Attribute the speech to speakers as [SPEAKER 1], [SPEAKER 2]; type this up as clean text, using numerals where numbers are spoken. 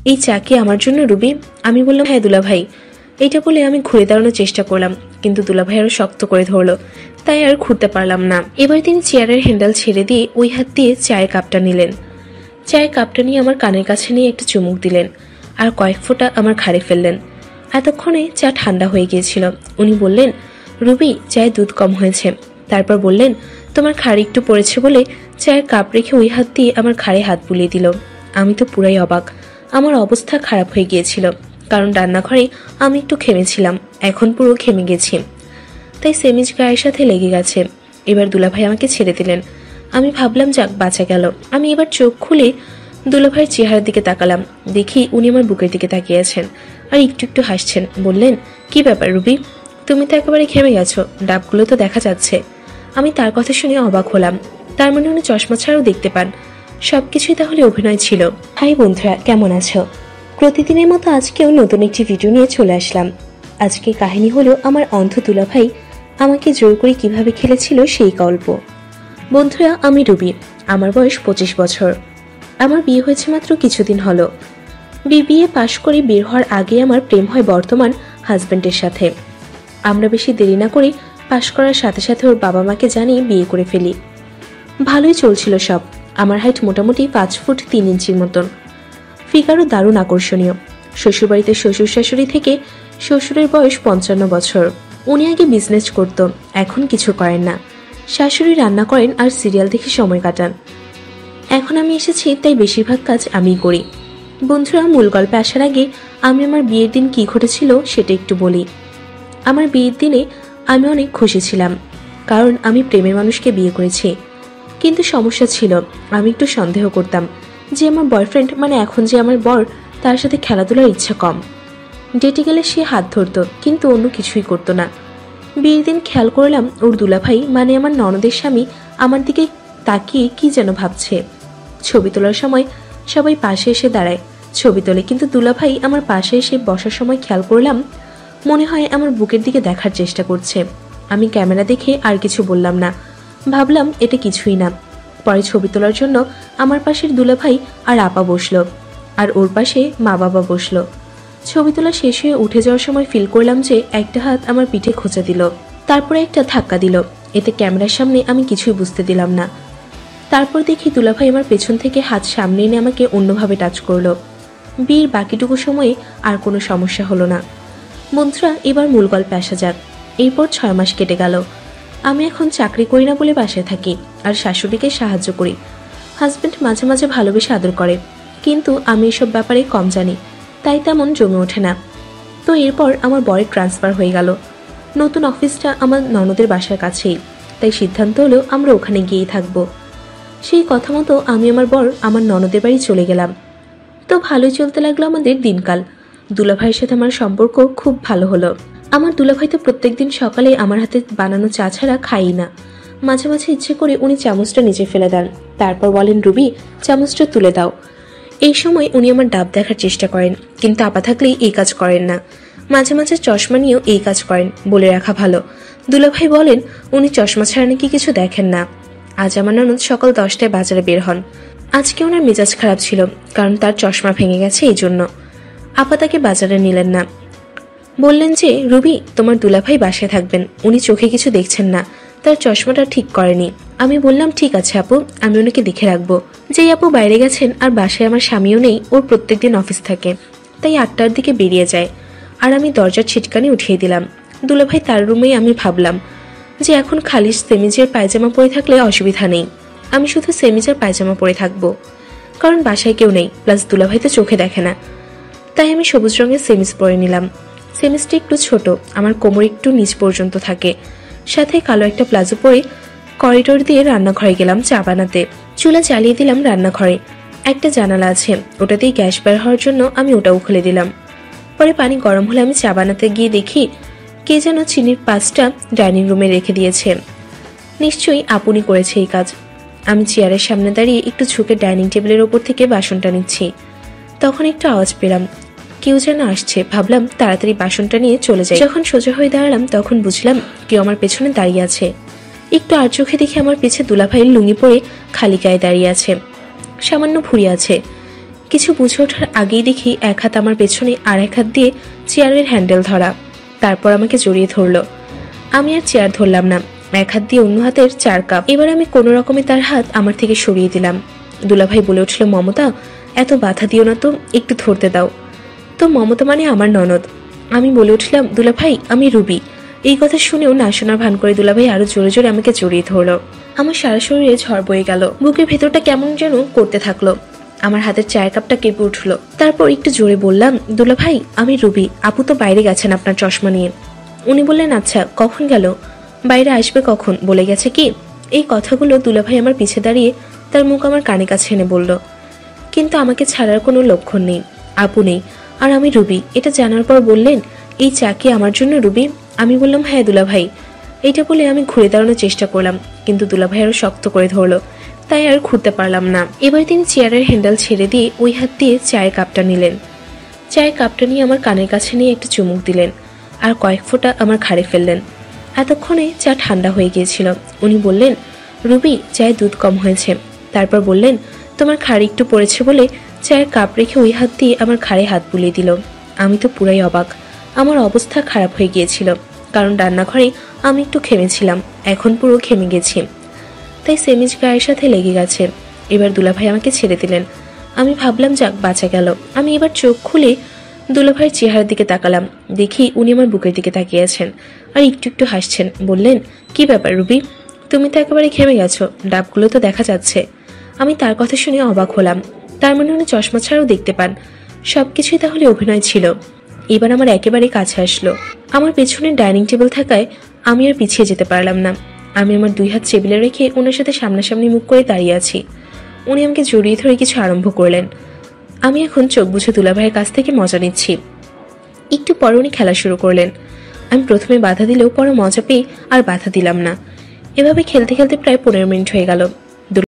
[SPEAKER 1] এই চা কি আমার জন্য রুবি? আমি বললাম হ্যাঁ দুলাভাই। এইটা বলে আমি ঘুরে দাঁড়ানোর চেষ্টা করলাম, কিন্তু দুলাভাই আরো শক্ত করে ধরলো, তাই আর ঘুরতে পারলাম না। এবার তিনি চেয়ারের হ্যান্ডেল ছেড়ে দিয়ে ওই হাত দিয়ে চায়ের কাপটা নিলেন। চায়ের কাপটা নিয়ে আমার কানের কাছে নিয়ে একটা চুমুক দিলেন আর কয়েক ফোঁটা আমার ঘাড়ে ফেললেন। এতক্ষণে চা ঠান্ডা হয়ে গিয়েছিল। উনি বললেন, রুবি চায়ে দুধ কম হয়েছে। তারপর বললেন, তোমার ঘাড়ে একটু পড়েছে বলে চায়ের কাপ রেখে ওই হাত দিয়ে আমার ঘাড়ে হাত বুলিয়ে দিল। আমি তো পুরাই অবাক। আমার অবস্থা খারাপ হয়ে গিয়েছিল, কারণ রান্নাঘরে আমি একটু ঘেমেছিলাম, এখন পুরো ঘেমে গেছি, তাই সেমিজ গায়ের সাথে লেগে গেছে। এবার দুলাভাই আমাকে ছেড়ে দিলেন। আমি ভাবলাম যাক বাঁচা গেল। আমি এবার চোখ খুলে দুলাভাইয়ের চেহারার দিকে তাকালাম। দেখি উনি আমার বুকের দিকে তাকিয়ে আছেন আর একটু একটু হাসছেন। বললেন, কি ব্যাপার রুবি, তুমি তো একেবারে ঘেমে গেছো, ডাবগুলো তো দেখা যাচ্ছে। আমি তার কথা শুনে অবাক হলাম। তার মানে উনি চশমা ছাড়াও দেখতে পান। সবকিছুই তাহলে অভিনয় ছিল। হাই বন্ধুরা, কেমন আছো? প্রতিদিনের মতো আজকেও নতুন একটি ভিডিও নিয়ে চলে আসলাম। আজকের কাহিনী হলো আমার অন্ধ দুলাভাই আমাকে জোর করে কিভাবে খেলেছিল সেই গল্প। বন্ধুরা, আমি রুবি। আমার বয়স 25 বছর। আমার বিয়ে হয়েছে মাত্র কিছুদিন হলো। বিবিএ পাশ করে বের হওয়ার আগে আমার প্রেম হয় বর্তমান হাজব্যান্ডের সাথে। আমরা বেশি দেরি না করে পাশ করার সাথে সাথে ওর বাবা মাকে জানিয়ে বিয়ে করে ফেলি। ভালোই চলছিল সব। আমার হাইট মোটামুটি 5 ফুট 3 ইঞ্চির মতন। ফিগারও দারুণ আকর্ষণীয়। শ্বশুরবাড়িতে শ্বশুর শাশুড়ি থেকে শ্বশুরের বয়স 55 বছর। উনি আগে বিজনেস করত, এখন কিছু করেন না। শাশুড়ি রান্না করেন আর সিরিয়াল দেখে সময় কাটান। এখন আমি এসেছি, তাই বেশিরভাগ কাজ আমিই করি। বন্ধুরা, মূল গল্পে আসার আগে আমি আমার বিয়ের দিন কি ঘটেছিল সেটা একটু বলি। আমার বিয়ের দিনে আমি অনেক খুশি ছিলাম, কারণ আমি প্রেমের মানুষকে বিয়ে করেছি। কিন্তু সমস্যা ছিল, আমি একটু সন্দেহ করতাম যে আমার বয়ফ্রেন্ড, মানে এখন যে আমার বর, তার সাথে খেলাধুলার ইচ্ছা কম। ডেটে গেলে সে হাত ধরতো, কিন্তু অন্য কিছুই করতো না। বিয়ের দিন খেয়াল করলাম ওর দুলাভাই, মানে আমার ননদের স্বামী, আমার দিকে তাকিয়ে কি যেন ভাবছে। ছবি তোলার সময় সবাই পাশে এসে দাঁড়ায়, ছবি তোলে, কিন্তু দুলাভাই আমার পাশে এসে বসার সময় খেয়াল করলাম মনে হয় আমার বুকের দিকে দেখার চেষ্টা করছে। আমি ক্যামেরা দেখে আর কিছু বললাম না, ভাবলাম এটা কিছুই না। পরে ছবি তোলার জন্য আমার পাশের দুলাভাই আর আপা বসলো, আর ওর পাশে মা বাবা বসলো। ছবি তোলা শেষ হয়ে উঠে যাওয়ার সময় ফিল করলাম যে একটা হাত আমার পিঠে খোঁচা দিল, তারপরে একটা ধাক্কা দিল। এতে ক্যামেরার সামনে আমি কিছুই বুঝতে দিলাম না। তারপর দেখি দুলাভাই আমার পেছন থেকে হাত সামনে এনে আমাকে অন্যভাবে টাচ করলো। বিয়ের বাকিটুকু সময়ে আর কোনো সমস্যা হলো না। বন্ধুরা, এবার মূল গল্পে আসা যাক। এরপর 6 মাস কেটে গেল। আমি এখন চাকরি করি না বলে বাসায় থাকি আর শাশুড়িকে সাহায্য করি। হাজব্যান্ড মাঝে মাঝে ভালোবেসে আদর করে, কিন্তু আমি এসব ব্যাপারে কম জানি, তাই তেমন জমে ওঠে না। তো এরপর আমার বরের ট্রান্সফার হয়ে গেল। নতুন অফিসটা আমার ননদের বাসার কাছেই, তাই সিদ্ধান্ত হলো আমরা ওখানে গিয়েই থাকবো। সেই কথা মতো আমি আমার বর আমার ননদের বাড়ি চলে গেলাম। তো ভালোই চলতে লাগলো আমাদের দিনকাল। দুলাভাইয়ের সাথে আমার সম্পর্ক খুব ভালো হলো। আমার দুলাভাই তো প্রত্যেকদিন সকালে আমার হাতে বানানো চা ছাড়া খাই না। মাঝে মাঝে ইচ্ছে করে উনি চামচটা নিচে ফেলে দেন, তারপর বলেন, রুবি চামচটা তুলে দাও। এই সময় উনি আমার ডাব দেখার চেষ্টা করেন, কিন্তু আপা থাকলেই এই কাজ করেন না। মাঝে মাঝে চশমা নিয়েও এই কাজ করেন, বলে রাখা ভালো। দুলাভাই বলেন উনি চশমা ছাড়া নাকি কিছু দেখেন না। আজ আমার ননদ সকাল 10টায় বাজারে বের হন। আজকে ওনার মেজাজ খারাপ ছিল, কারণ তার চশমা ভেঙে গেছে, এই জন্য। আপা তাকে বাজারে নিলেন না। বললেন যে, রুবি তোমার দুলাভাই বাসায় থাকবেন, উনি চোখে কিছু দেখছেন না, তার চশমাটা ঠিক করেনি। আমি বললাম, ঠিক আছে আপু, আমি ওনাকে দেখে রাখবো। যেই আপু বাইরে গেছেন আর বাসায় আমার স্বামীও নেই, ওর প্রত্যেকদিন অফিস থাকে, তাই 8টার দিকে বেরিয়ে যায়, আর আমি দরজার ছিটকানি উঠিয়ে দিলাম। দুলাভাই তার রুমেই। আমি ভাবলাম যে এখন খালি সেমিজের পায়জামা পরে থাকলে অসুবিধা নেই, আমি শুধু সেমিজের পায়জামা পরে থাকবো, কারণ বাসায় কেউ নেই, প্লাস দুলাভাই তো চোখে দেখে না। তাই আমি সবুজ রঙের সেমিজ পরে নিলাম। সেমিজটা একটু ছোট, আমার কোমর একটু নিচ পর্যন্ত থাকে, সাথে কালো একটা প্লাজো পরে করিডোর দিয়ে রান্নাঘরে গেলাম চা বানাতে। চুলা জ্বালিয়ে দিলাম রান্নাঘরে। একটা জানালা আছে, ওটা দিয়ে গ্যাস বের হওয়ার জন্য আমি ওটাও খুলে দিলাম। পরে পানি গরম হলে আমি চা বানাতে গিয়ে দেখি কে যেন চিনির পাঁচটা ডাইনিং রুমে রেখে দিয়েছে। নিশ্চয়ই আপনি করেছে এই কাজ। আমি চেয়ারের সামনে দাঁড়িয়ে একটু ঝুঁকে ডাইনিং টেবিলের ওপর থেকে বাসনটা নিচ্ছি। তখন একটু আওয়াজ পেলাম, কেউ যেন আসছে। ভাবলাম তাড়াতাড়ি বাসনটা নিয়ে চলে যাই। যখন সোজা হয়ে দাঁড়ালাম তখন বুঝলাম কেউ আমার পেছনে দাঁড়িয়ে আছে। একটু আর চোখে দেখে আমার পিছে দুলাভাইয়ের লুঙ্গি পরে খালি গায়ে দাঁড়িয়ে আছে, সামান্য ভুঁড়ি আছে, কিছু বুঝে ওঠার আগেই দেখি এক হাত আমার পেছনে আর এক হাত দিয়ে চেয়ারের হ্যান্ডেল ধরা। তারপর আমাকে জড়িয়ে ধরলো। আমি আর চেয়ার ধরলাম না, এক হাত দিয়ে অন্য হাতের 4 কাপ। এবার আমি কোনো রকমে তার হাত আমার থেকে সরিয়ে দিলাম। দুলাভাই বলে উঠল, মমতা এত বাধা দিও না তো, একটু ধরতে দাও। তো মমতা মানে আমার ননদ। আমি বলে উঠলাম, দুলাভাই আমি রুবি। এই কথা শুনেও না শোনার ভান করে দুলাভাই আরো জোরে জোরে আমাকে জড়িয়ে ধরলো। আমার সারা শরীরে ঝড় বয়ে গেল, বুকের ভেতরটা কেমন যেন করতে থাকলো। আমার হাতের 4 কাপটা কেঁপে উঠলো। তারপর একটু জোরে বললাম, দুলাভাই আমি রুবি, আপু তো বাইরে গেছেন আপনার চশমা নিয়ে। উনি বললেন, আচ্ছা কখন গেল, বাইরে আসবে কখন, বলে গেছে কি? এই কথাগুলো দুলাভাই আমার পিছে দাঁড়িয়ে তার মুখ আমার কানে কাছে এনে বলল। কিন্তু আমাকে ছাড়ার কোনো লক্ষণ নেই, আপু নেই, আর আমি রুবি এটা জানার পর বললেন, এই চা কি আমার জন্য রুবি? আমি বললাম, হ্যাঁ দুলাভাই। এইটা বলে আমি ঘুরে দাঁড়ানোর চেষ্টা করলাম, কিন্তু দুলাভাই আরো শক্ত করে ধরলো, তাই আর ঘুরতে পারলাম না। এবার তিনি চেয়ারের হ্যান্ডেল ছেড়ে দিয়ে ওই হাত দিয়ে চায়ের কাপটা নিলেন। চায়ের কাপটা নিয়ে আমার কানের কাছে নিয়ে একটা চুমুক দিলেন, আর কয়েক ফোঁটা আমার ঘাড়ে ফেললেন। এতক্ষণে চা ঠান্ডা হয়ে গিয়েছিল। উনি বললেন, রুবি চায়ে দুধ কম হয়েছে। তারপর বললেন, তোমার ঘাড়ে একটু পড়েছে বলে চায়ের কাপ রেখে ওই হাত দিয়ে আমার ঘাড়ে হাত বুলিয়ে দিল। আমি তো পুরাই অবাক। আমার অবস্থা খারাপ হয়ে গিয়েছিল, কারণ রান্নাঘরে আমি একটু ঘেমেছিলাম, এখন পুরো ঘেমে গেছি, তাই সেমিজ গায়ের সাথে লেগে গেছে। এবার দুলাভাই আমাকে ছেড়ে দিলেন। আমি ভাবলাম যাক বাঁচা গেল। আমি এবার চোখ খুলে দুলাভাইয়ের চেহারার দিকে তাকালাম, দেখি উনি আমার বুকের দিকে তাকিয়ে আছেন আর একটু একটু হাসছেন। বললেন, কি ব্যাপার রুবি, তুমি তো একেবারে ঘেমে গেছো, ডাবগুলো তো দেখা যাচ্ছে। আমি তার কথা শুনে অবাক হলাম। তার মানে উনি চশমা ছাড়াও দেখতে পান। সবকিছুই তাহলে অভিনয় ছিল। এবার আমার একেবারে কাছে আসলো। আমার পেছনে ডাইনিং টেবিল থাকায় আমি আর পিছিয়ে যেতে পারলাম না। আমি আমার 2 হাত টেবিলে রেখে ওনার সাথে সামনাসামনি মুখ করে দাঁড়িয়ে আছি। উনি আমাকে জড়িয়ে ধরে কিছু আরম্ভ করলেন। আমি এখন চোখ বুঝে দুলাভাইয়ের কাছ থেকে মজা নিচ্ছি। একটু পরে উনি খেলা শুরু করলেন। আমি প্রথমে বাধা দিলেও পরে মজা পেয়ে আর বাধা দিলাম না। এভাবে খেলতে খেলতে প্রায় 15 মিনিট হয়ে গেল।